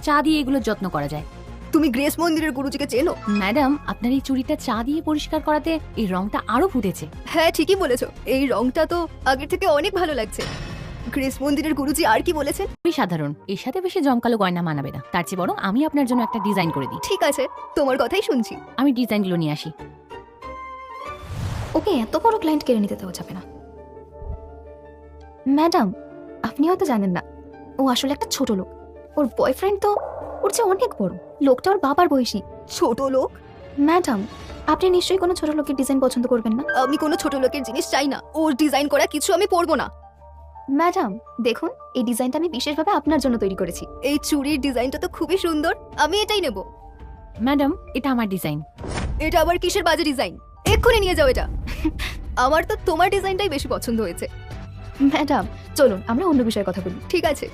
চা দিয়ে এগুলোর যত্ন করা যায়। তুমি গ্রেস মন্দিরের গুরুজিকে চেনো? ম্যাডাম, আপনার এই চুড়িটা চা দিয়ে পরিষ্কার করাতে এই রংটা আরো ফুটেছে। হ্যাঁ ঠিকই বলেছো, এই রংটা তো আগের থেকে অনেক ভালো লাগছে। গ্রেস মন্দিরের গুরুজি আর কি বলেছেন? খুবই সাধারণ, এর সাথে বেশি জমকালো গয়না মানাবে না। তার চেয়ে বরং আমি আপনার জন্য একটা ডিজাইন করে দিই। ঠিক আছে, তোমার কথাই শুনছি। আমি ডিজাইনগুলো নিয়ে আসি। ওকে এত বড় ক্লায়েন্ট কেড়ে নিতে দেওয়া যাবে না। ম্যাডাম, আপনি হয়তো জানেন না, ও আসলে একটা ছোট লোক। ওর বয়ফ্রেন্ড তো ওর চেয়ে অনেক বড়। লোকটা ওর বাবার বয়সী। ছোট লোক? ম্যাডাম, আপনি নিশ্চয়ই কোনো ছোট লোকের ডিজাইন পছন্দ করবেন না। আমি কোনো ছোট লোকের জিনিস চাই না। ওর ডিজাইন করা কিছু আমি পরবো না। ম্যাডাম দেখুন, এই ডিজাইনটা আমি বিশেষভাবে আপনার জন্য তৈরি করেছি। এই চুড়ির ডিজাইনটা তো খুবই সুন্দর, আমি এটাই নেব। ম্যাডাম, এটা আমার ডিজাইন। এটা আবার কিসের বাজে ডিজাইন? এক্ষুনি নিয়ে যাও এটা। আমার তো তোমার ডিজাইনটাই বেশি পছন্দ হয়েছে। ম্যাডাম চলুন আমরা অন্য বিষয়ে কথা বলি। ঠিক আছে।